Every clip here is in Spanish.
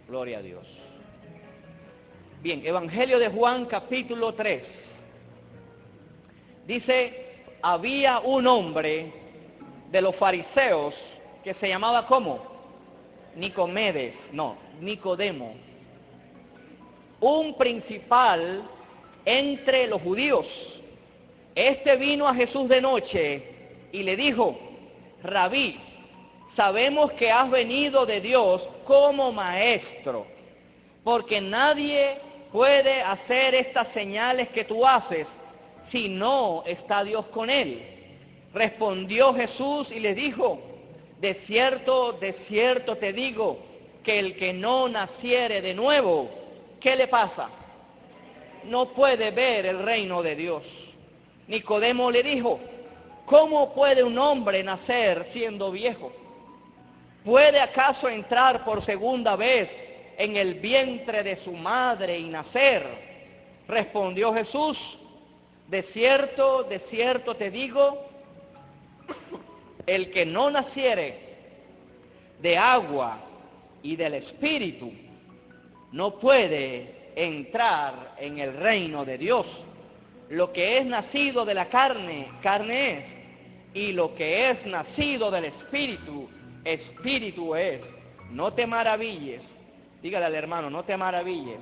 Gloria a Dios. Bien, Evangelio de Juan capítulo 3. Dice, había un hombre de los fariseos que se llamaba ¿cómo? Nicodemo. Un principal entre los judíos. Este vino a Jesús de noche y le dijo, Rabí, sabemos que has venido de Dios como maestro, porque nadie puede hacer estas señales que tú haces si no está Dios con él. Respondió Jesús y le dijo, de cierto te digo, que el que no naciere de nuevo, ¿qué le pasa? No puede ver el reino de Dios. Nicodemo le dijo, ¿cómo puede un hombre nacer siendo viejo? ¿Puede acaso entrar por segunda vez en el vientre de su madre y nacer? Respondió Jesús, de cierto te digo, el que no naciere de agua y del Espíritu no puede entrar en el reino de Dios. Lo que es nacido de la carne, carne es, y lo que es nacido del Espíritu, Espíritu es. No te maravilles, dígale al hermano, no te maravilles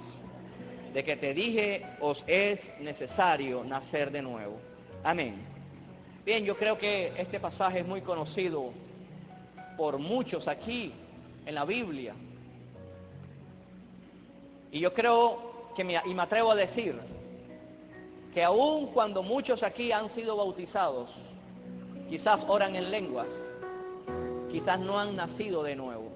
de que te dije, os es necesario nacer de nuevo. Amén. Bien, yo creo que este pasaje es muy conocido por muchos aquí en la Biblia. Y yo creo que me atrevo a decir que aun cuando muchos aquí han sido bautizados, quizás oran en lenguas, quizás no han nacido de nuevo.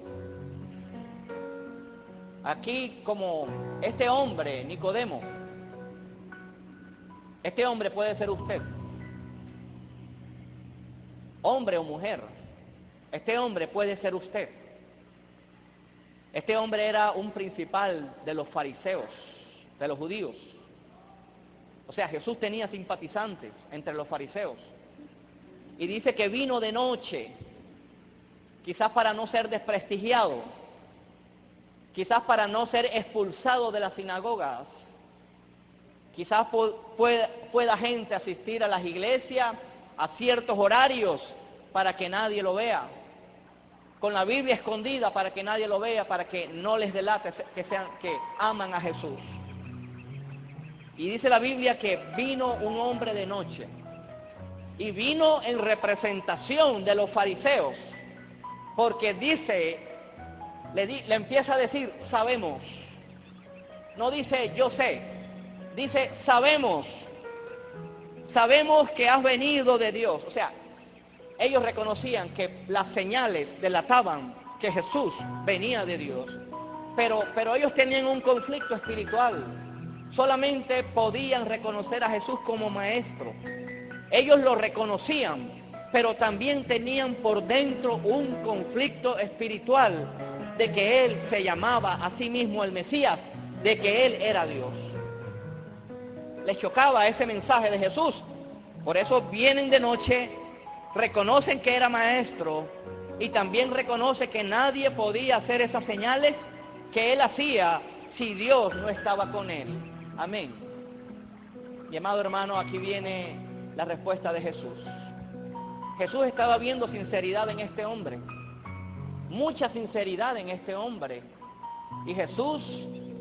Aquí como este hombre, Nicodemo, este hombre puede ser usted, hombre o mujer, este hombre puede ser usted. Este hombre era un principal de los fariseos, de los judíos. O sea, Jesús tenía simpatizantes entre los fariseos. Y dice que vino de noche, quizás para no ser desprestigiado, quizás para no ser expulsado de las sinagogas, quizás pueda gente asistir a las iglesias a ciertos horarios para que nadie lo vea, con la Biblia escondida para que nadie lo vea, para que no les delate que aman a Jesús. Y dice la Biblia que vino un hombre de noche, y vino en representación de los fariseos, porque dice, le empieza a decir, sabemos. No dice yo sé, dice sabemos que has venido de Dios. O sea, ellos reconocían que las señales delataban que Jesús venía de Dios, pero ellos tenían un conflicto espiritual. Solamente podían reconocer a Jesús como maestro. Ellos lo reconocían, pero también tenían por dentro un conflicto espiritual de que Él se llamaba a sí mismo el Mesías, de que Él era Dios. Les chocaba ese mensaje de Jesús. Por eso vienen de noche, reconocen que era maestro y también reconoce que nadie podía hacer esas señales que Él hacía si Dios no estaba con Él. Amén. Mi amado hermano, aquí viene la respuesta de Jesús. Jesús estaba viendo sinceridad en este hombre, mucha sinceridad en este hombre. Y Jesús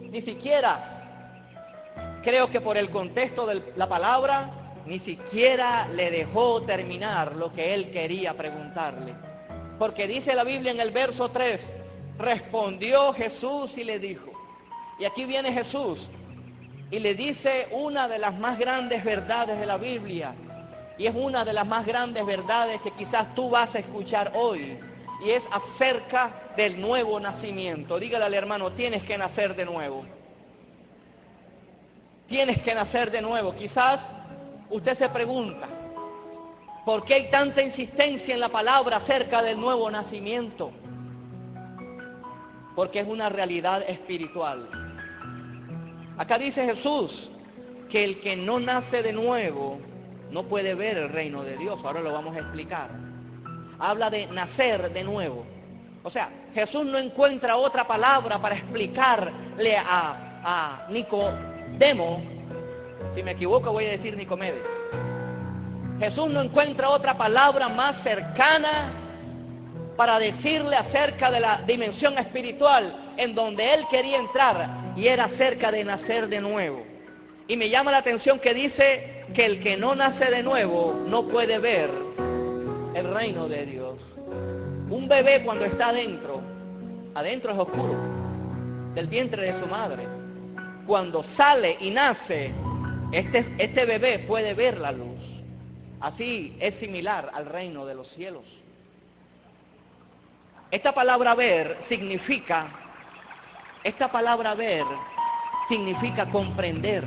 ni siquiera, creo que por el contexto de la palabra, ni siquiera le dejó terminar lo que él quería preguntarle. Porque dice la Biblia en el verso 3, respondió Jesús y le dijo. Y aquí viene Jesús y le dice una de las más grandes verdades de la Biblia. Y es una de las más grandes verdades que quizás tú vas a escuchar hoy. Y es acerca del nuevo nacimiento. Dígale al hermano, tienes que nacer de nuevo. Tienes que nacer de nuevo. Quizás usted se pregunta, ¿por qué hay tanta insistencia en la palabra acerca del nuevo nacimiento? Porque es una realidad espiritual. Acá dice Jesús que el que no nace de nuevo no puede ver el reino de Dios. Ahora lo vamos a explicar. Habla de nacer de nuevo. O sea, Jesús no encuentra otra palabra para explicarle a Nicodemo. Si me equivoco voy a decir Nicomedes. Jesús no encuentra otra palabra más cercana para decirle acerca de la dimensión espiritual en donde él quería entrar, y era acerca de nacer de nuevo. Y me llama la atención que dice que el que no nace de nuevo no puede ver el reino de Dios. Un bebé cuando está adentro es oscuro, del vientre de su madre. Cuando sale y nace, este bebé puede ver la luz. Así es similar al reino de los cielos. Esta palabra ver significa comprender.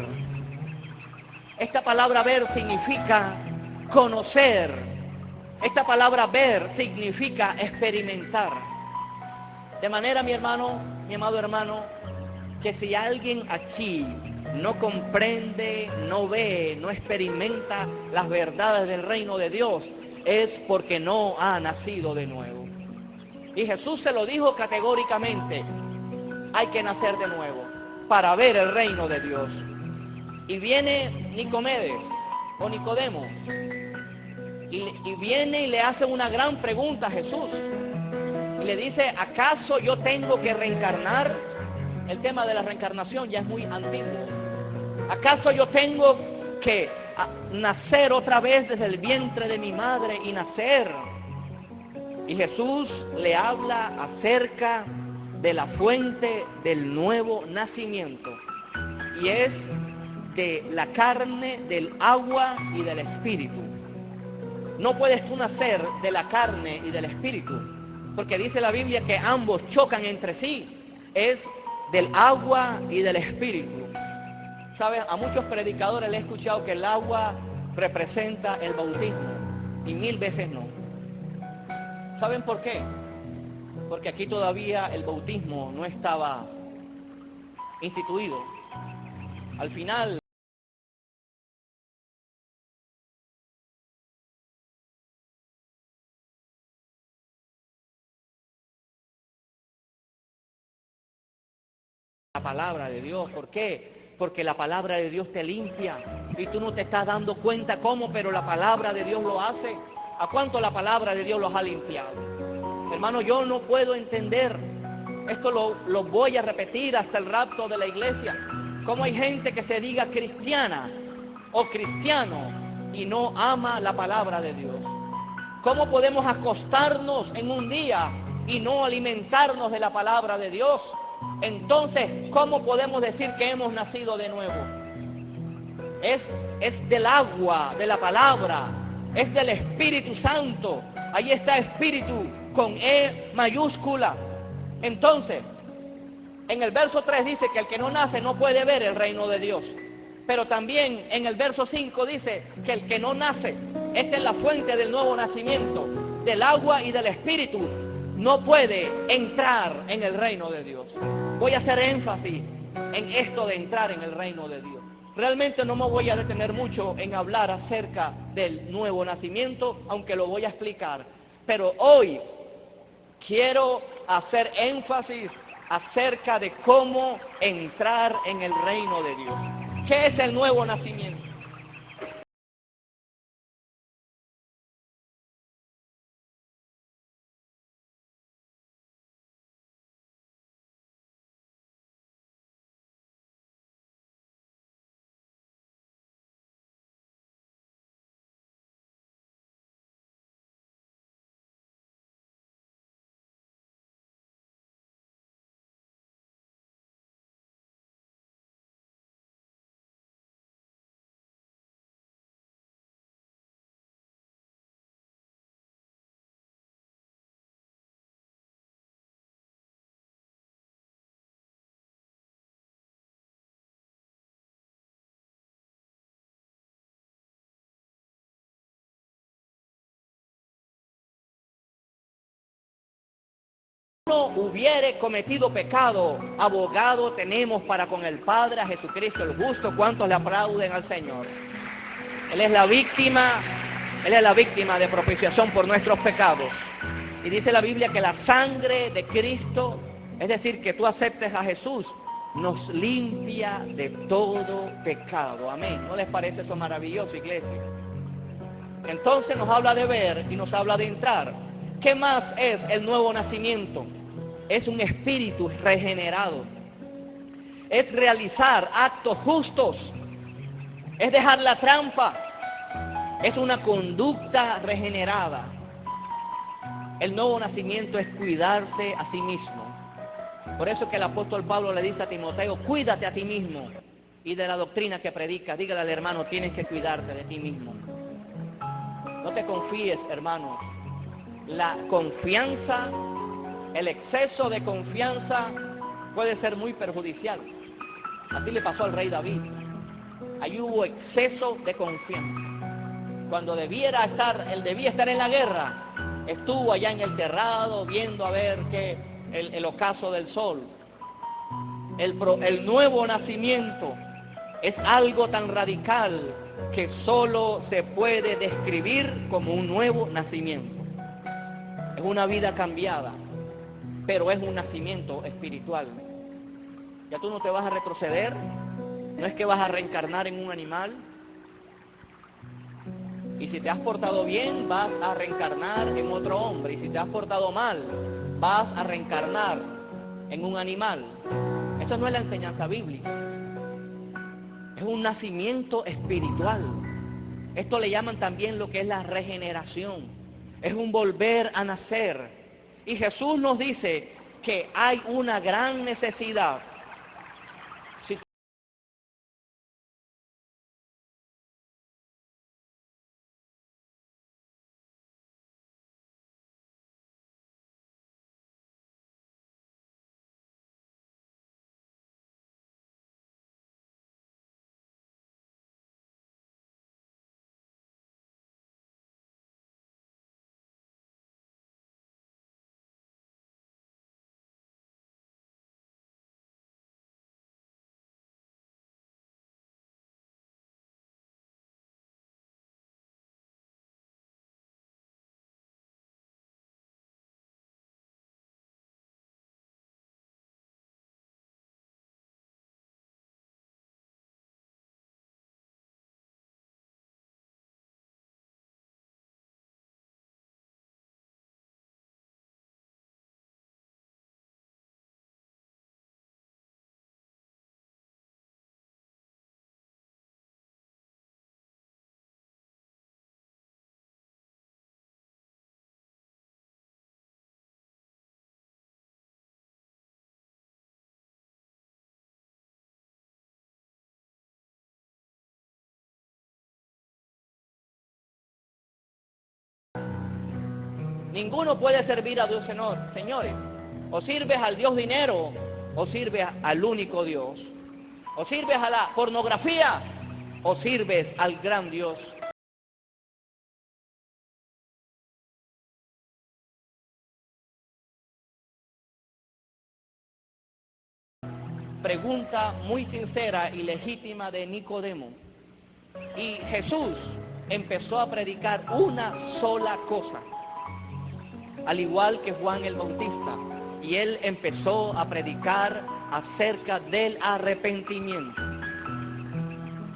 Esta palabra ver significa conocer. Esta palabra ver significa experimentar. De manera, mi hermano, mi amado hermano, que si alguien aquí no comprende, no ve, no experimenta las verdades del reino de Dios, es porque no ha nacido de nuevo. Y Jesús se lo dijo categóricamente: hay que nacer de nuevo para ver el reino de Dios. Y viene Nicomedes o Nicodemo y viene y le hace una gran pregunta a Jesús. Y le dice: ¿acaso yo tengo que reencarnar? El tema de la reencarnación ya es muy antiguo. ¿Acaso yo tengo que nacer otra vez desde el vientre de mi madre y nacer? Y Jesús le habla acerca de la fuente del nuevo nacimiento. Y es de la carne, del agua y del espíritu. No puedes tú nacer de la carne y del espíritu, porque dice la Biblia que ambos chocan entre sí. Es del agua y del espíritu. ¿Sabes? A muchos predicadores les he escuchado que el agua representa el bautismo, y 1000 veces no. ¿Saben por qué? Porque aquí todavía el bautismo no estaba instituido. Al final, la palabra de Dios. ¿Por qué? Porque la palabra de Dios te limpia y tú no te estás dando cuenta cómo, pero la palabra de Dios lo hace. ¿A cuánto la palabra de Dios los ha limpiado? Hermano, yo no puedo entender, esto lo voy a repetir hasta el rapto de la iglesia, cómo hay gente que se diga cristiana o cristiano y no ama la palabra de Dios. ¿Cómo podemos acostarnos en un día y no alimentarnos de la palabra de Dios? Entonces, ¿cómo podemos decir que hemos nacido de nuevo? Es del agua, de la palabra, es del Espíritu Santo. Ahí está Espíritu con E mayúscula. Entonces, en el verso 3 dice que el que no nace no puede ver el reino de Dios. Pero también en el verso 5 dice que el que no nace, esta es la fuente del nuevo nacimiento, del agua y del Espíritu, no puede entrar en el reino de Dios. Voy a hacer énfasis en esto de entrar en el reino de Dios. Realmente no me voy a detener mucho en hablar acerca del nuevo nacimiento, aunque lo voy a explicar. Pero hoy quiero hacer énfasis acerca de cómo entrar en el reino de Dios. ¿Qué es el nuevo nacimiento? No hubiere cometido pecado, abogado tenemos para con el Padre, a Jesucristo el justo. ¿Cuántos le aplauden al Señor? Él es la víctima de propiciación por nuestros pecados. Y dice la Biblia que la sangre de Cristo, es decir, que tú aceptes a Jesús, nos limpia de todo pecado. Amén. ¿No les parece eso maravilloso, iglesia? Entonces nos habla de ver y nos habla de entrar. ¿Qué más es el nuevo nacimiento? Es un espíritu regenerado. Es realizar actos justos. Es dejar la trampa. Es una conducta regenerada. El nuevo nacimiento es cuidarse a sí mismo. Por eso que el apóstol Pablo le dice a Timoteo, cuídate a ti mismo y de la doctrina que predica. Dígale al hermano, tienes que cuidarte de ti mismo. No te confíes, hermano. La confianza, el exceso de confianza puede ser muy perjudicial. Así le pasó al rey David. Allí hubo exceso de confianza. Cuando él debía estar en la guerra, estuvo allá en el terrado viendo a ver que el ocaso del sol. El nuevo nacimiento es algo tan radical que solo se puede describir como un nuevo nacimiento. Es una vida cambiada, pero es un nacimiento espiritual. Ya tú no te vas a retroceder, no es que vas a reencarnar en un animal. Y si te has portado bien, vas a reencarnar en otro hombre. Y si te has portado mal, vas a reencarnar en un animal. Eso no es la enseñanza bíblica. Es un nacimiento espiritual. Esto le llaman también lo que es la regeneración. Es un volver a nacer. Y Jesús nos dice que hay una gran necesidad. Si ninguno puede servir a Dios, señores. O sirves al Dios dinero, o sirves al único Dios. O sirves a la pornografía, o sirves al gran Dios. Pregunta muy sincera y legítima de Nicodemo. Y Jesús empezó a predicar una sola cosa, al igual que Juan el Bautista. Y él empezó a predicar acerca del arrepentimiento.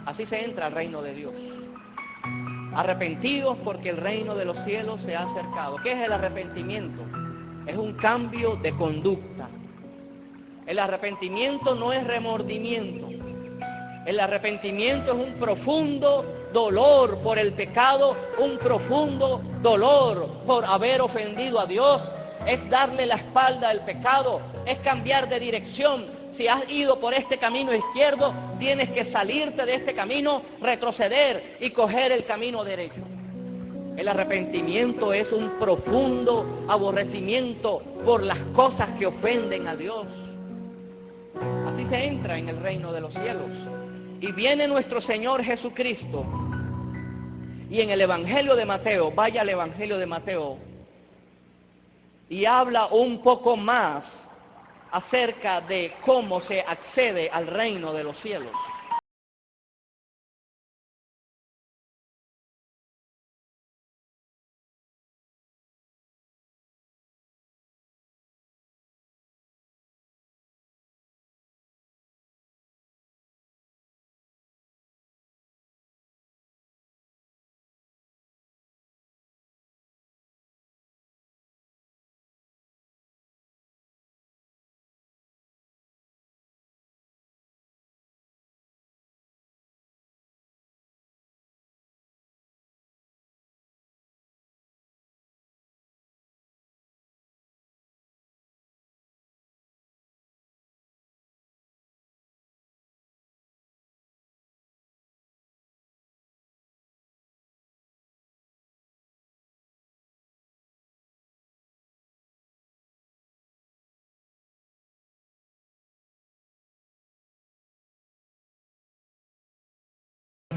Así se entra al reino de Dios. Arrepentidos porque el reino de los cielos se ha acercado. ¿Qué es el arrepentimiento? Es un cambio de conducta. El arrepentimiento no es remordimiento. El arrepentimiento es un profundo dolor por el pecado, un profundo dolor por haber ofendido a Dios. Es darle la espalda al pecado, es cambiar de dirección. Si has ido por este camino izquierdo, tienes que salirte de este camino, retroceder y coger el camino derecho. El arrepentimiento es un profundo aborrecimiento por las cosas que ofenden a Dios. Así se entra en el reino de los cielos. Y viene nuestro Señor Jesucristo. Y en el Evangelio de Mateo, vaya al Evangelio de Mateo, y habla un poco más acerca de cómo se accede al reino de los cielos.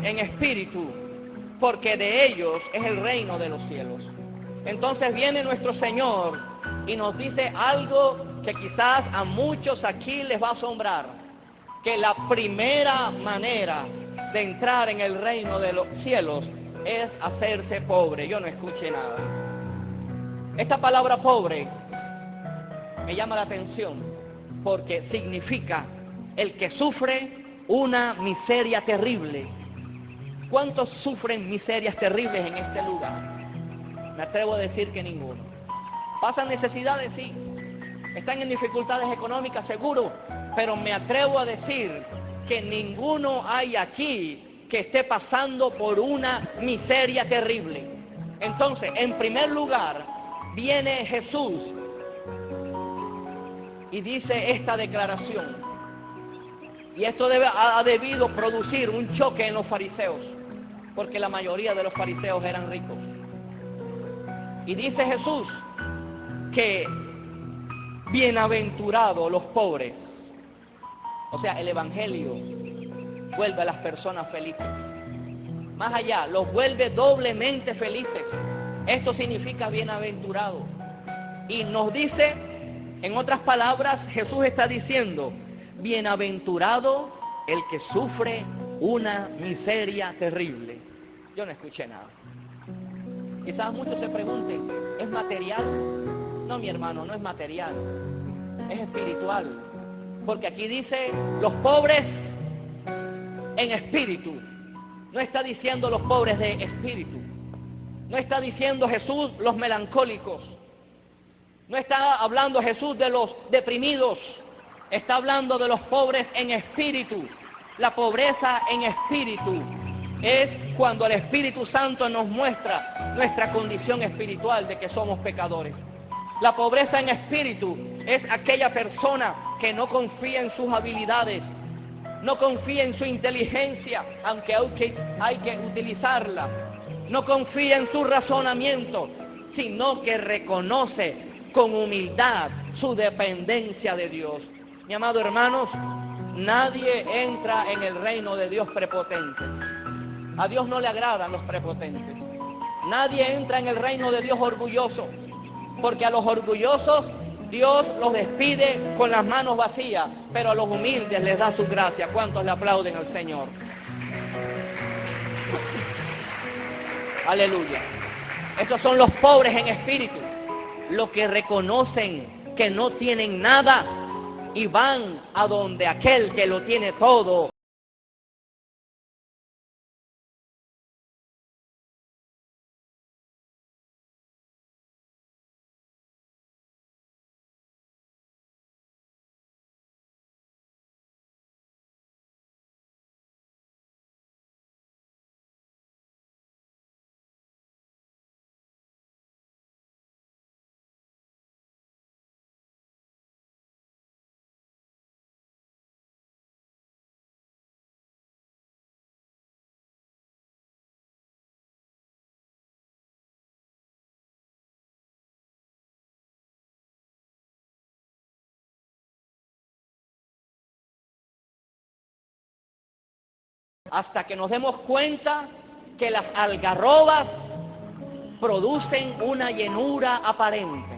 en espíritu, porque de ellos es el reino de los cielos. Entonces viene nuestro Señor y nos dice algo que quizás a muchos aquí les va a asombrar, que la primera manera de entrar en el reino de los cielos es hacerse pobre. Yo no escuché nada. Esta palabra pobre me llama la atención porque significa el que sufre una miseria terrible. ¿Cuántos sufren miserias terribles en este lugar? Me atrevo a decir que ninguno. ¿Pasan necesidades? Sí. ¿Están en dificultades económicas? Seguro. Pero me atrevo a decir que ninguno hay aquí que esté pasando por una miseria terrible. Entonces, en primer lugar, viene Jesús y dice esta declaración. Y esto ha debido producir un choque en los fariseos, porque la mayoría de los fariseos eran ricos. Y dice Jesús que bienaventurados los pobres. O sea, el evangelio vuelve a las personas felices. Más allá, los vuelve doblemente felices. Esto significa bienaventurado. Y nos dice, en otras palabras, Jesús está diciendo, bienaventurado el que sufre una miseria terrible. Yo no escuché nada. Quizás muchos se pregunten, ¿es material? No, mi hermano, no es material, es espiritual. Porque aquí dice, los pobres en espíritu. No está diciendo los pobres de espíritu. No está diciendo Jesús los melancólicos. No está hablando Jesús de los deprimidos. Está hablando de los pobres en espíritu. La pobreza en espíritu es cuando el Espíritu Santo nos muestra nuestra condición espiritual de que somos pecadores. La pobreza en espíritu es aquella persona que no confía en sus habilidades, no confía en su inteligencia, aunque hay que utilizarla, no confía en su razonamiento, sino que reconoce con humildad su dependencia de Dios. Mi amado hermanos, nadie entra en el reino de Dios prepotente. A Dios no le agradan los prepotentes. Nadie entra en el reino de Dios orgulloso, porque a los orgullosos Dios los despide con las manos vacías, pero a los humildes les da su gracia. ¿Cuántos le aplauden al Señor? Aleluya. Estos son los pobres en espíritu, los que reconocen que no tienen nada y van a donde aquel que lo tiene todo. Hasta que nos demos cuenta que las algarrobas producen una llenura aparente.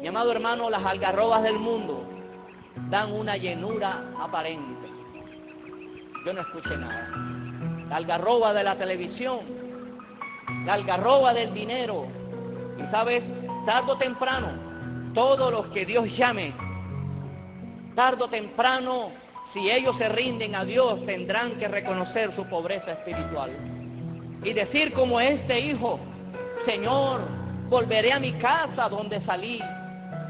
Mi amado hermano, las algarrobas del mundo dan una llenura aparente. Yo no escuché nada. La algarroba de la televisión, la algarroba del dinero. Y sabes, tarde o temprano, todos los que Dios llame, tarde o temprano, si ellos se rinden a Dios, tendrán que reconocer su pobreza espiritual. Y decir como este hijo, Señor, volveré a mi casa donde salí.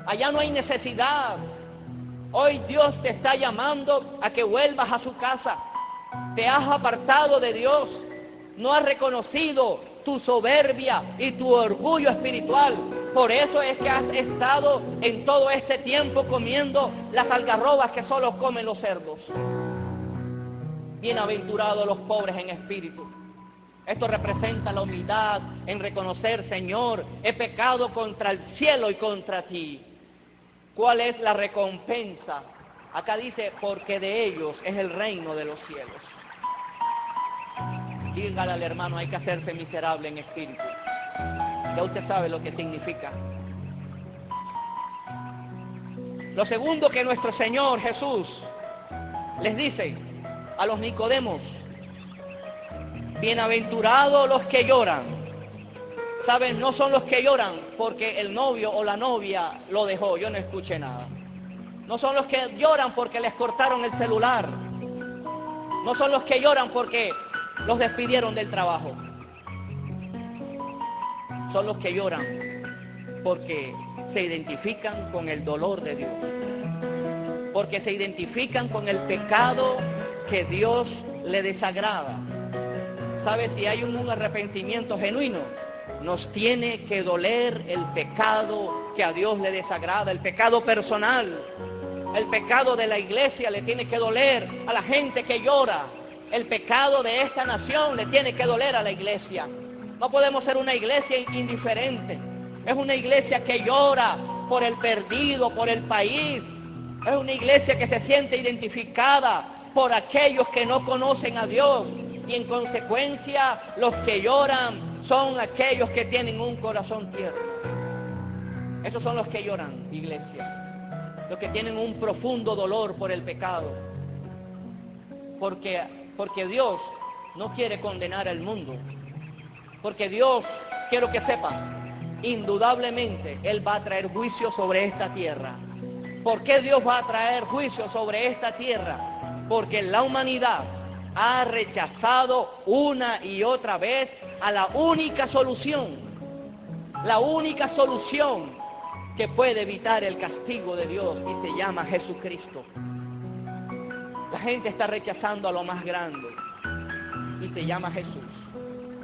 Allá no hay necesidad. Hoy Dios te está llamando a que vuelvas a su casa. Te has apartado de Dios. No has reconocido tu soberbia y tu orgullo espiritual. Por eso es que has estado en todo este tiempo comiendo las algarrobas que solo comen los cerdos. Bienaventurados los pobres en espíritu. Esto representa la humildad en reconocer, Señor, he pecado contra el cielo y contra ti. ¿Cuál es la recompensa? Acá dice, porque de ellos es el reino de los cielos. Dígale al hermano, hay que hacerse miserable en espíritu. Ya usted sabe lo que significa. Lo segundo que nuestro Señor Jesús les dice a los Nicodemos: bienaventurados los que lloran. ¿Saben? No son los que lloran porque el novio o la novia lo dejó. Yo no escuché nada. No son los que lloran porque les cortaron el celular. No son los que lloran porque los despidieron del trabajo. Son los que lloran porque se identifican con el dolor de Dios. Porque se identifican con el pecado que Dios le desagrada. ¿Sabe? Si hay un arrepentimiento genuino, nos tiene que doler el pecado que a Dios le desagrada, el pecado personal. El pecado de la iglesia le tiene que doler a la gente que llora. El pecado de esta nación le tiene que doler a la iglesia. No podemos ser una iglesia indiferente. Es una iglesia que llora por el perdido, por el país. Es una iglesia que se siente identificada por aquellos que no conocen a Dios. Y en consecuencia, los que lloran son aquellos que tienen un corazón tierno. Esos son los que lloran, iglesia. Los que tienen un profundo dolor por el pecado. Porque Dios no quiere condenar al mundo. Porque Dios, quiero que sepan, indudablemente Él va a traer juicio sobre esta tierra. ¿Por qué Dios va a traer juicio sobre esta tierra? Porque la humanidad ha rechazado una y otra vez a la única solución. La única solución que puede evitar el castigo de Dios, y se llama Jesucristo. La gente está rechazando a lo más grande y se llama Jesús.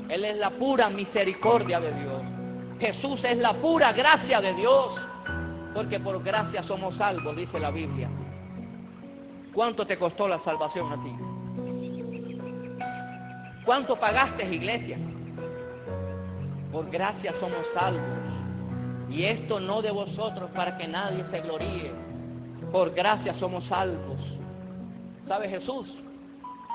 Él es la pura misericordia de Dios. Jesús es la pura gracia de Dios, porque por gracia somos salvos, dice la Biblia. ¿Cuánto te costó la salvación a ti? ¿Cuánto pagaste, iglesia? Por gracia somos salvos. Y esto no de vosotros para que nadie se gloríe. Por gracia somos salvos. ¿Sabe? Jesús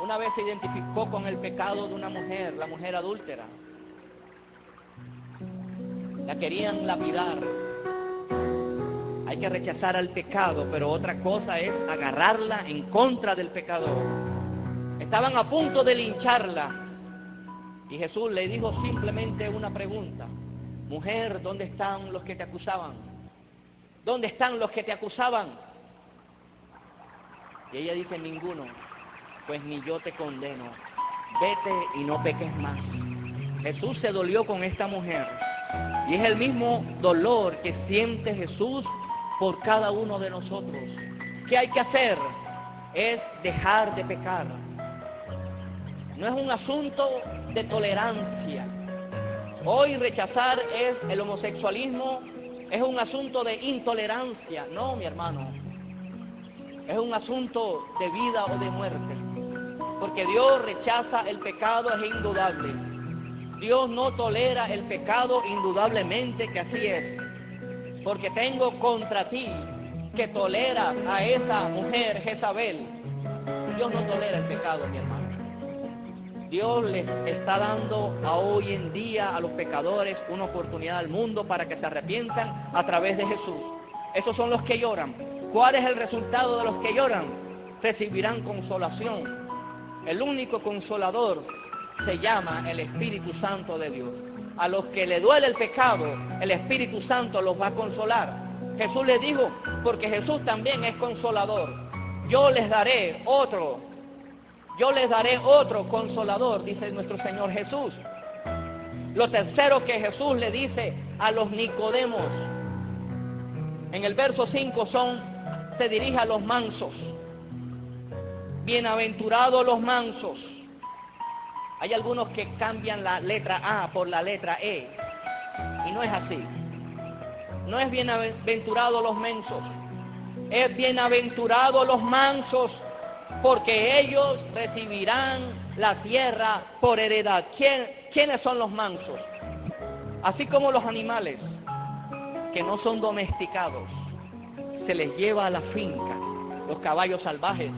una vez se identificó con el pecado de una mujer, la mujer adúltera. La querían lapidar. Hay que rechazar al pecado, pero otra cosa es agarrarla en contra del pecador. Estaban a punto de lincharla. Y Jesús le dijo simplemente una pregunta: mujer, ¿dónde están los que te acusaban? ¿Dónde están los que te acusaban? Y ella dice: ninguno. Pues ni yo te condeno. Vete y no peques más. Jesús se dolió con esta mujer. Y es el mismo dolor que siente Jesús por cada uno de nosotros. ¿Qué hay que hacer? Es dejar de pecar. No es un asunto de tolerancia. Hoy rechazar el homosexualismo es un asunto de intolerancia. No, mi hermano. Es un asunto de vida o de muerte. Porque Dios rechaza el pecado, es indudable. Dios no tolera el pecado, indudablemente que así es. Porque tengo contra ti que toleras a esa mujer Jezabel. Dios no tolera el pecado, mi hermano. Dios les está dando a hoy en día a los pecadores una oportunidad al mundo para que se arrepientan a través de Jesús. Esos son los que lloran. ¿Cuál es el resultado de los que lloran? Recibirán consolación. El único consolador se llama el Espíritu Santo de Dios. A los que le duele el pecado, el Espíritu Santo los va a consolar. Jesús les dijo, porque Jesús también es consolador. Yo les daré otro consolador, dice nuestro Señor Jesús. Lo tercero que Jesús le dice a los Nicodemos, en el verso 5 se dirige a los mansos. Bienaventurados los mansos. Hay algunos que cambian la letra A por la letra E. Y no es así. No es bienaventurados los mensos. Es bienaventurados los mansos, porque ellos recibirán la tierra por heredad. ¿Quiénes son los mansos? Así como los animales que no son domesticados, se les lleva a la finca. Los caballos salvajes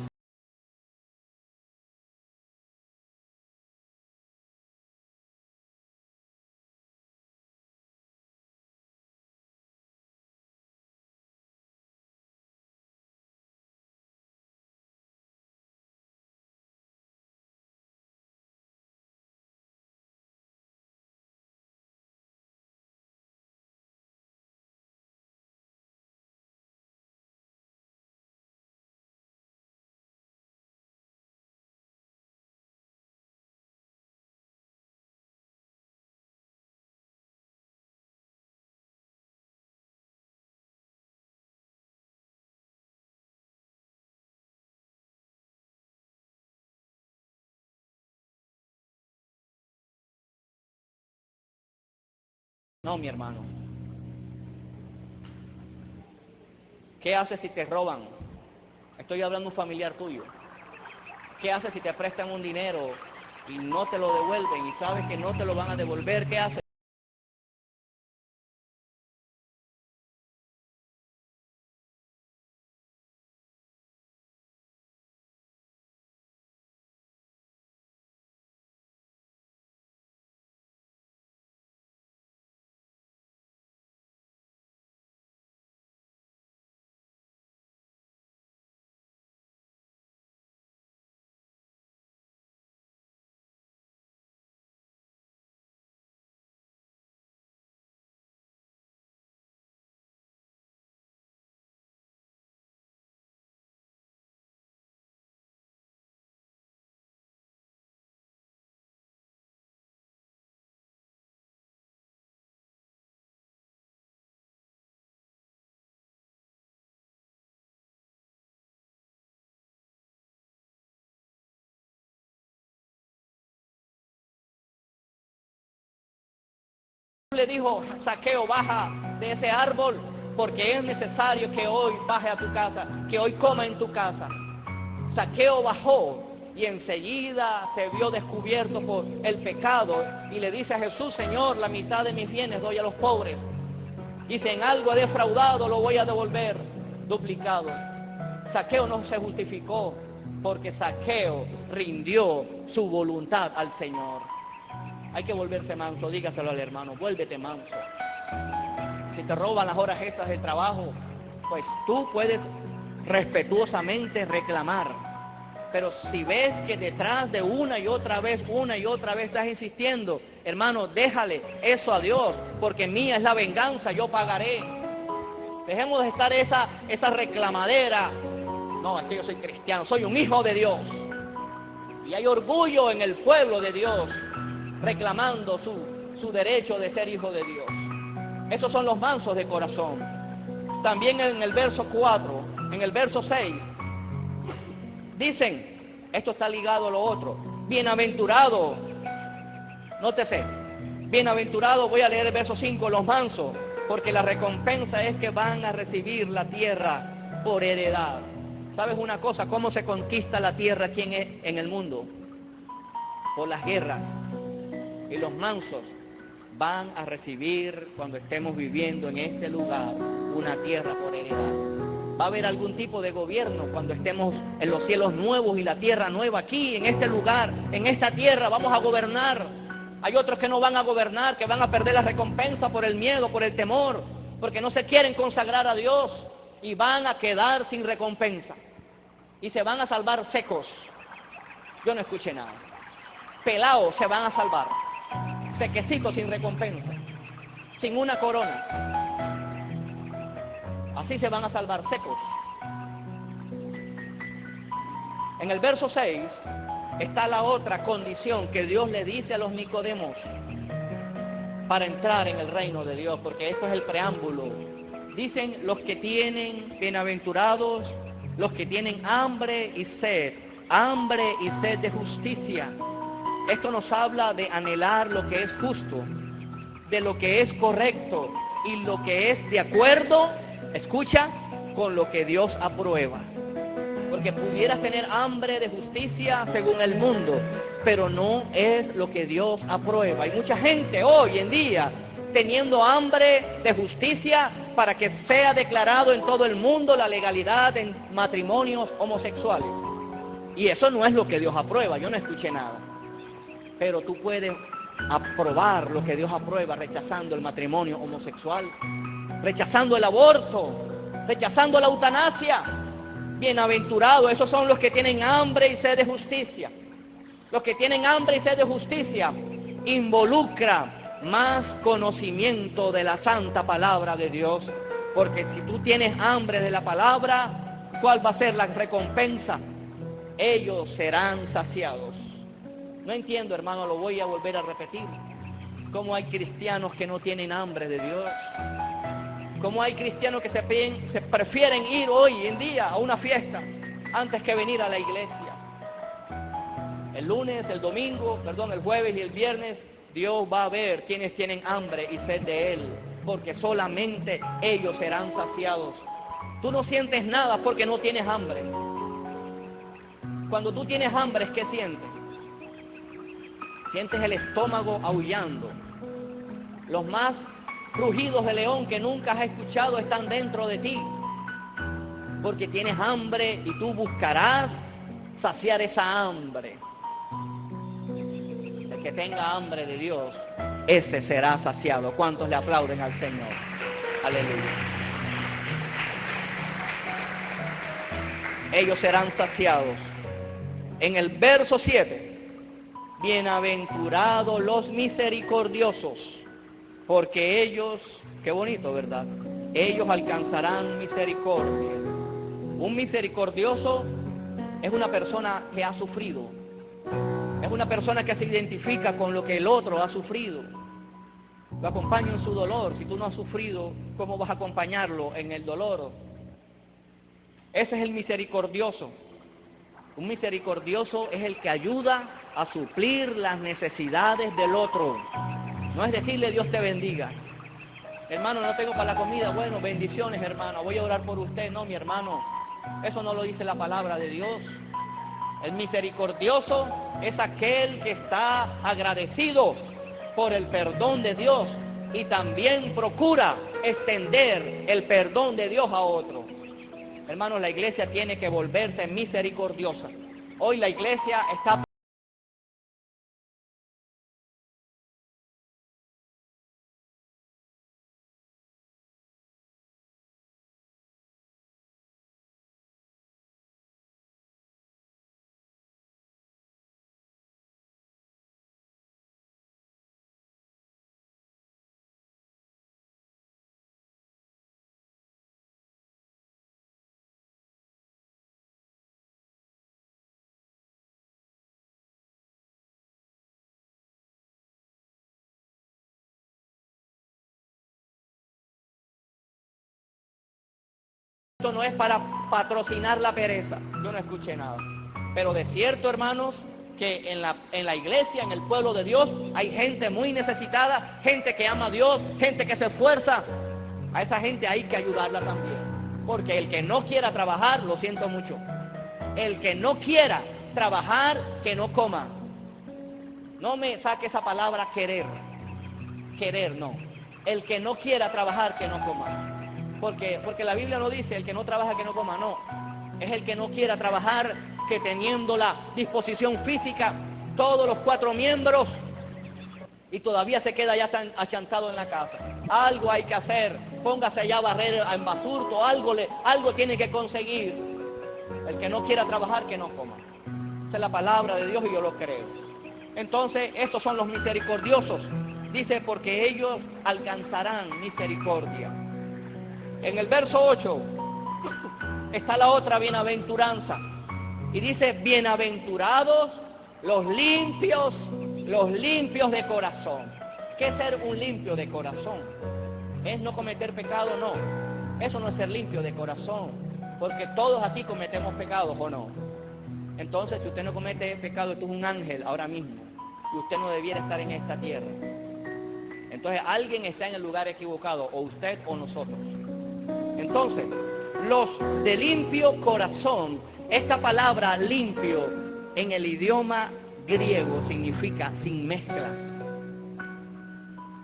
No, mi hermano. ¿Qué haces si te roban? Estoy hablando de un familiar tuyo. ¿Qué haces si te prestan un dinero y no te lo devuelven y sabes que no te lo van a devolver? ¿Qué haces? Le dijo, Zaqueo, baja de ese árbol porque es necesario que hoy baje a tu casa, que hoy coma en tu casa. Zaqueo bajó y enseguida se vio descubierto por el pecado y le dice a Jesús, Señor, la mitad de mis bienes doy a los pobres. Y si en algo he defraudado, lo voy a devolver duplicado. Zaqueo no se justificó porque Zaqueo rindió su voluntad al Señor. Hay que volverse manso, dígaselo al hermano, vuélvete manso. Si te roban las horas extras del trabajo, pues tú puedes respetuosamente reclamar. Pero si ves que detrás de una y otra vez estás insistiendo, hermano, déjale eso a Dios, porque mía es la venganza, yo pagaré. Dejemos de estar esa reclamadera. No, es que yo soy cristiano, soy un hijo de Dios. Y hay orgullo en el pueblo de Dios, reclamando su derecho de ser hijo de Dios. Esos son los mansos de corazón. También en el verso 4, en el verso 6, dicen, esto está ligado a lo otro, bienaventurado, nótese, bienaventurado, voy a leer el verso 5, los mansos, porque la recompensa es que van a recibir la tierra por heredad. ¿Sabes una cosa? ¿Cómo se conquista la tierra aquí en el mundo? Por las guerras. Y los mansos van a recibir, cuando estemos viviendo en este lugar, una tierra por heredad. Va a haber algún tipo de gobierno cuando estemos en los cielos nuevos y la tierra nueva. Aquí, en este lugar, en esta tierra, vamos a gobernar. Hay otros que no van a gobernar, que van a perder la recompensa por el miedo, por el temor, porque no se quieren consagrar a Dios y van a quedar sin recompensa. Y se van a salvar secos. Yo no escuché nada. Pelados se van a salvar. Sequecitos sin recompensa, sin una corona. Así se van a salvar secos. En el verso 6 está la otra condición que Dios le dice a los Nicodemos para entrar en el reino de Dios, porque esto es el preámbulo. Dicen los que tienen, bienaventurados, los que tienen hambre y sed de justicia. Esto nos habla de anhelar lo que es justo, de lo que es correcto y lo que es de acuerdo, escucha, con lo que Dios aprueba. Porque pudieras tener hambre de justicia según el mundo, pero no es lo que Dios aprueba. Hay mucha gente hoy en día teniendo hambre de justicia para que sea declarado en todo el mundo la legalidad en matrimonios homosexuales. Y eso no es lo que Dios aprueba, yo no escuché nada. Pero tú puedes aprobar lo que Dios aprueba rechazando el matrimonio homosexual, rechazando el aborto, rechazando la eutanasia. Bienaventurados, esos son los que tienen hambre y sed de justicia. Los que tienen hambre y sed de justicia involucra más conocimiento de la santa palabra de Dios. Porque si tú tienes hambre de la palabra, ¿cuál va a ser la recompensa? Ellos serán saciados. No entiendo, hermano, lo voy a volver a repetir. ¿Cómo hay cristianos que no tienen hambre de Dios? ¿Cómo hay cristianos que se prefieren ir hoy en día a una fiesta antes que venir a la iglesia? El lunes, el domingo, el jueves y el viernes Dios va a ver quienes tienen hambre y sed de Él, porque solamente ellos serán saciados. Tú no sientes nada porque no tienes hambre. Cuando tú tienes hambre, ¿qué sientes? Sientes el estómago aullando. Los más rugidos de león que nunca has escuchado están dentro de ti, porque tienes hambre y tú buscarás saciar esa hambre. El que tenga hambre de Dios, ese será saciado. ¿Cuántos le aplauden al Señor? Aleluya. Ellos serán saciados. En el verso 7, bienaventurados los misericordiosos, porque ellos, qué bonito, ¿verdad? Ellos alcanzarán misericordia. Un misericordioso es una persona que ha sufrido. Es una persona que se identifica con lo que el otro ha sufrido. Lo acompaña en su dolor. Si tú no has sufrido, ¿cómo vas a acompañarlo en el dolor? Ese es el misericordioso. Un misericordioso es el que ayuda a suplir las necesidades del otro. No es decirle Dios te bendiga. Hermano, no tengo para la comida. Bueno, bendiciones, hermano. Voy a orar por usted. No, mi hermano. Eso no lo dice la palabra de Dios. El misericordioso es aquel que está agradecido por el perdón de Dios y también procura extender el perdón de Dios a otro. Hermanos, la iglesia tiene que volverse misericordiosa. Hoy la iglesia está... Esto no es para patrocinar la pereza. Yo no escuché nada. Pero de cierto, hermanos, que en la iglesia, en el pueblo de Dios, hay gente muy necesitada, gente que ama a Dios, gente que se esfuerza. A esa gente hay que ayudarla también. Porque el que no quiera trabajar, lo siento mucho. El que no quiera trabajar, que no coma. No me saque esa palabra querer. Querer, no. El que no quiera trabajar, que no coma. Porque la Biblia no dice el que no trabaja que no coma, no. Es el que no quiera trabajar, que teniendo la disposición física, todos los 4 miembros, y todavía se queda ya achantado en la casa. Algo hay que hacer, póngase allá a barrer en basurto, algo tiene que conseguir. El que no quiera trabajar, que no coma. Esa es la palabra de Dios y yo lo creo. Entonces, estos son los misericordiosos. Dice, porque ellos alcanzarán misericordia. En el verso 8 está la otra bienaventuranza. Y dice, bienaventurados los limpios de corazón. ¿Qué es ser un limpio de corazón? ¿Es no cometer pecado? No. Eso no es ser limpio de corazón. Porque todos aquí cometemos pecados, ¿o no? Entonces, si usted no comete pecado, usted es un ángel ahora mismo. Y usted no debiera estar en esta tierra. Entonces, alguien está en el lugar equivocado, o usted o nosotros. Entonces, los de limpio corazón, esta palabra limpio en el idioma griego significa sin mezclas,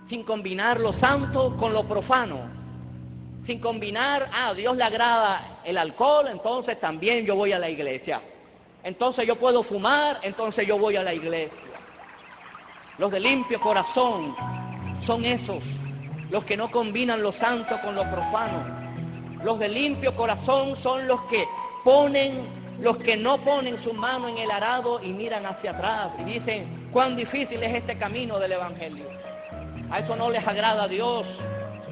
sin combinar lo santo con lo profano, sin combinar, a Dios le agrada el alcohol, entonces también yo voy a la iglesia. Entonces yo puedo fumar, entonces yo voy a la iglesia. Los de limpio corazón son esos, los que no combinan lo santo con lo profano. Los de limpio corazón son los que no ponen su mano en el arado y miran hacia atrás y dicen, cuán difícil es este camino del evangelio. A eso no les agrada a Dios.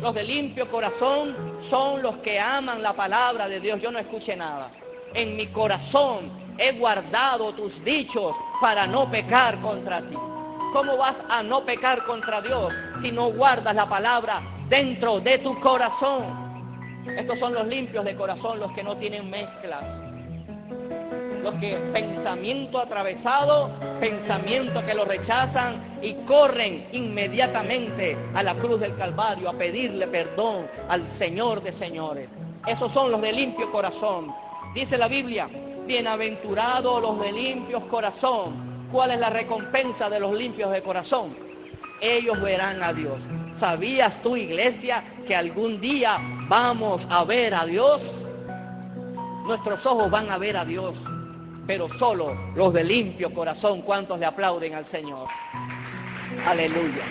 Los de limpio corazón son los que aman la palabra de Dios. Yo no escuché nada. En mi corazón he guardado tus dichos para no pecar contra ti. ¿Cómo vas a no pecar contra Dios si no guardas la palabra dentro de tu corazón? Estos son los limpios de corazón, los que no tienen mezclas. Los que pensamiento atravesado, pensamiento que lo rechazan, y corren inmediatamente a la cruz del Calvario a pedirle perdón al Señor de señores. Esos son los de limpio corazón. Dice la Biblia, bienaventurados los de limpios corazón. ¿Cuál es la recompensa de los limpios de corazón? Ellos verán a Dios. ¿Sabías tú, iglesia, que algún día vamos a ver a Dios? Nuestros ojos van a ver a Dios, pero solo los de limpio corazón. ¿Cuántos le aplauden al Señor? Aleluya.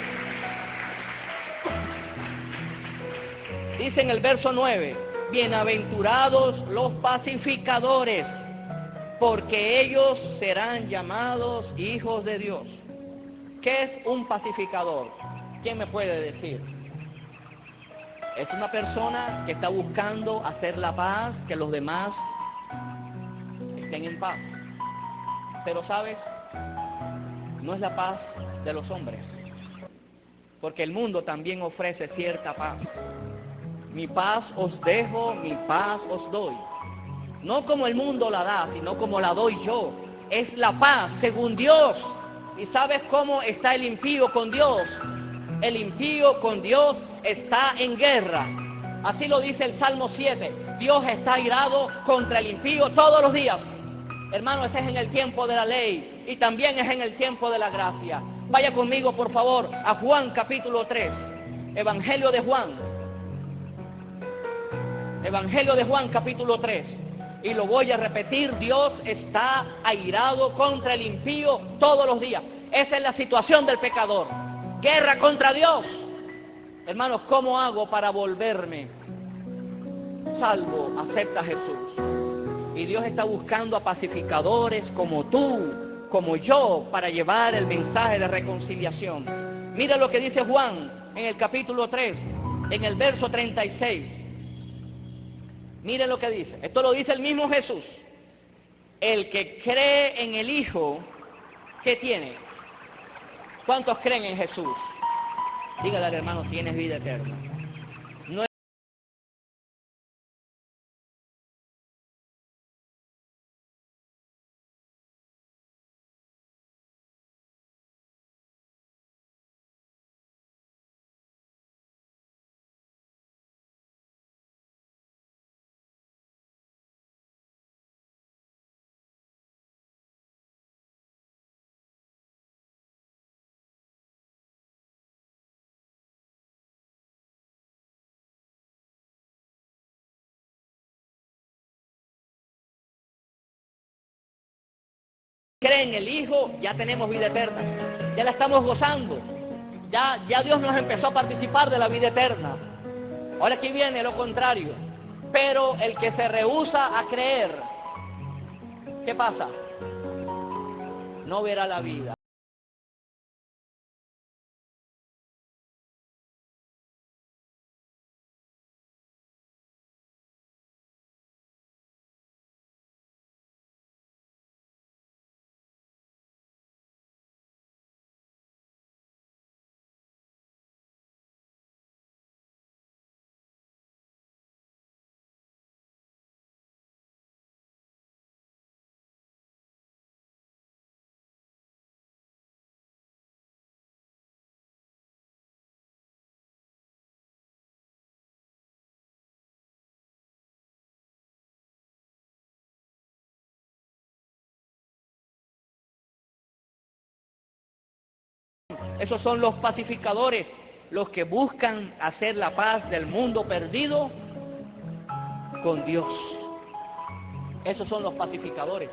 Dice en el verso 9, bienaventurados los pacificadores, porque ellos serán llamados hijos de Dios. ¿Qué es un pacificador? ¿Quién me puede decir? Es una persona que está buscando hacer la paz, que los demás estén en paz. Pero ¿sabes? No es la paz de los hombres, porque el mundo también ofrece cierta paz. Mi paz os dejo, mi paz os doy. No como el mundo la da, sino como la doy yo. Es la paz según Dios. ¿Y sabes cómo está el impío con Dios? El impío con Dios está en guerra. Así lo dice el Salmo 7. Dios está airado contra el impío todos los días. Hermano, ese es en el tiempo de la ley y también es en el tiempo de la gracia. Vaya conmigo, por favor, a Juan capítulo 3. Evangelio de Juan. Evangelio de Juan capítulo 3. Y lo voy a repetir, Dios está airado contra el impío todos los días. Esa es la situación del pecador. Guerra contra Dios. Hermanos, ¿cómo hago para volverme salvo? Acepta a Jesús. Y Dios está buscando a pacificadores como tú, como yo, para llevar el mensaje de reconciliación. Mira lo que dice Juan en el capítulo 3, en el verso 36. Miren lo que dice. Esto lo dice el mismo Jesús. El que cree en el Hijo, ¿qué tiene? ¿Cuántos creen en Jesús? Dígale al hermano, tienes vida eterna. No cree en el Hijo, ya tenemos vida eterna. Ya la estamos gozando. Ya Dios nos empezó a participar de la vida eterna. Ahora aquí viene lo contrario. Pero el que se rehúsa a creer, ¿qué pasa? No verá la vida. Esos son los pacificadores, los que buscan hacer la paz del mundo perdido con Dios. Esos son los pacificadores.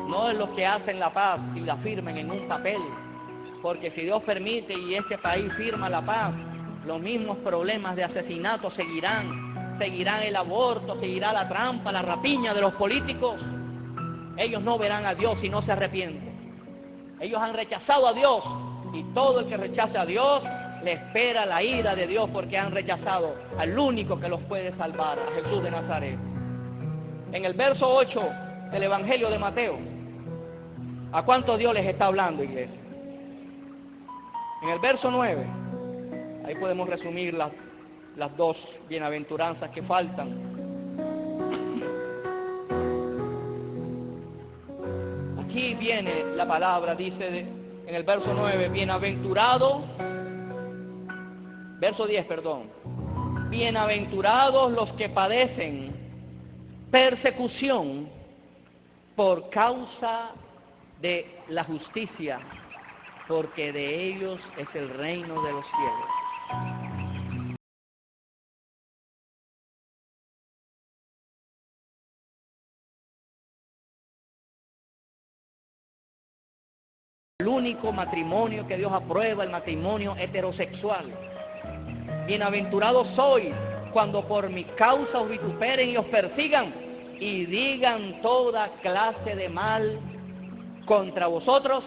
No es los que hacen la paz y la firmen en un papel. Porque si Dios permite y este país firma la paz, los mismos problemas de asesinato seguirán. Seguirán el aborto, seguirá la trampa, la rapiña de los políticos. Ellos no verán a Dios si no se arrepienten. Ellos han rechazado a Dios. Y todo el que rechace a Dios, le espera la ira de Dios porque han rechazado al único que los puede salvar, a Jesús de Nazaret. En el verso 8 del Evangelio de Mateo, ¿a cuánto Dios les está hablando, iglesia? En el verso 9, ahí podemos resumir las dos bienaventuranzas que faltan. Aquí viene la palabra, dice, en el verso 9, bienaventurado, verso 10, perdón. Bienaventurados los que padecen persecución por causa de la justicia, porque de ellos es el reino de los cielos. El único matrimonio que Dios aprueba, el matrimonio heterosexual. Bienaventurados sois cuando por mi causa os vituperen y os persigan y digan toda clase de mal contra vosotros.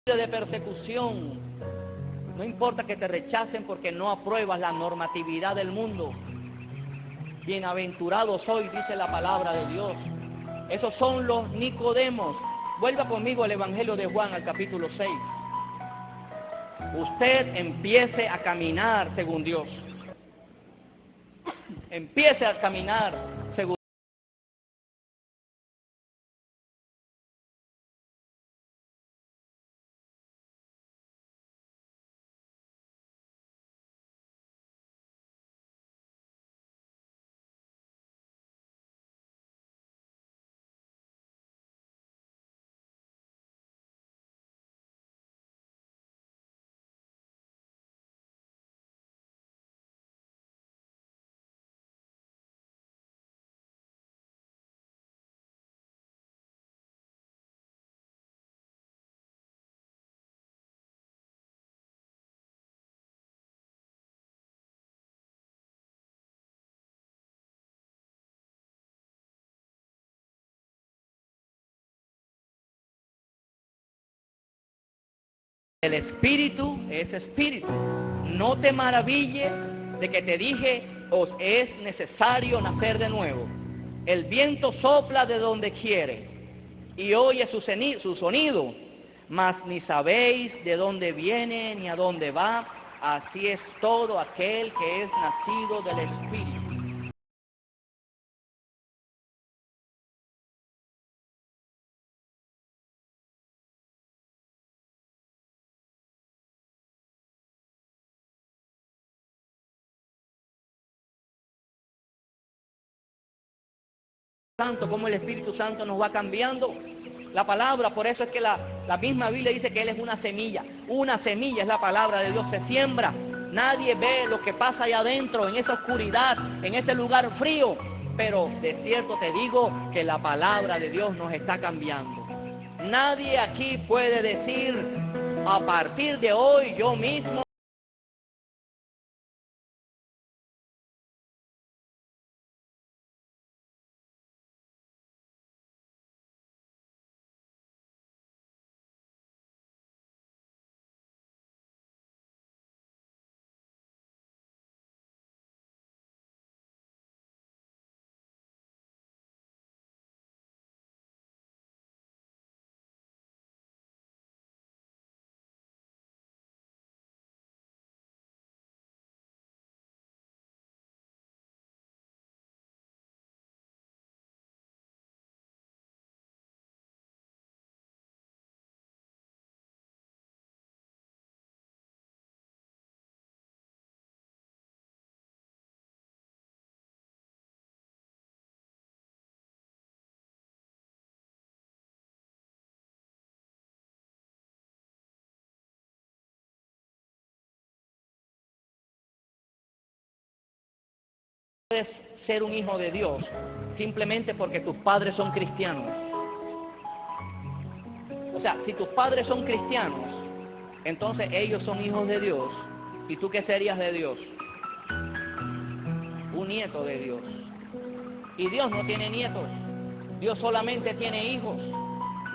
De persecución, no importa que te rechacen porque no apruebas la normatividad del mundo. Bienaventurados soy, dice la palabra de Dios. Esos son los Nicodemos. Vuelva conmigo al Evangelio de Juan, al capítulo 6. Usted empiece a caminar según Dios. Empiece a caminar según el espíritu, es espíritu. No te maravilles de que te dije, os es necesario nacer de nuevo. El viento sopla de donde quiere y oye su sonido, mas ni sabéis de dónde viene ni a dónde va. Así es todo aquel que es nacido del Espíritu. Santo, como el Espíritu Santo nos va cambiando la palabra. Por eso es que la misma Biblia dice que Él es una semilla. Una semilla es la palabra de Dios, se siembra. Nadie ve lo que pasa allá adentro, en esa oscuridad, en ese lugar frío. Pero de cierto te digo que la palabra de Dios nos está cambiando. Nadie aquí puede decir, a partir de hoy yo mismo puedes ser un hijo de Dios simplemente porque tus padres son cristianos. O sea, si tus padres son cristianos, entonces ellos son hijos de Dios. ¿Y tú qué serías de Dios? Un nieto de Dios. Y Dios no tiene nietos. Dios solamente tiene hijos.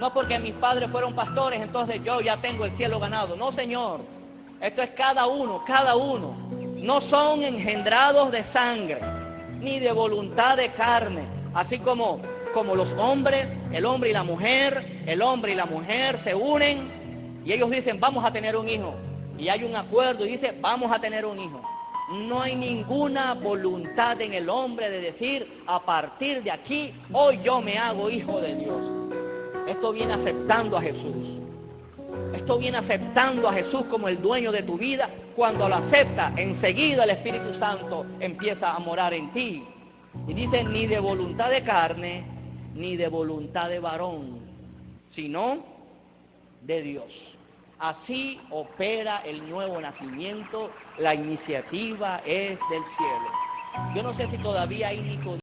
No porque mis padres fueron pastores, entonces yo ya tengo el cielo ganado. No, Señor. Esto es cada uno, cada uno. No son engendrados de sangre, ni de voluntad de carne. Así como los hombres, el hombre y la mujer, el hombre y la mujer se unen y ellos dicen, vamos a tener un hijo. Y hay un acuerdo y dice, vamos a tener un hijo. No hay ninguna voluntad en el hombre de decir, a partir de aquí, hoy yo me hago hijo de Dios. Esto viene aceptando a Jesús. Esto viene aceptando a Jesús como el dueño de tu vida. Cuando lo acepta, enseguida el Espíritu Santo empieza a morar en ti. Y dice, ni de voluntad de carne, ni de voluntad de varón, sino de Dios. Así opera el nuevo nacimiento. La iniciativa es del cielo. Yo no sé si todavía hay Nicodemo.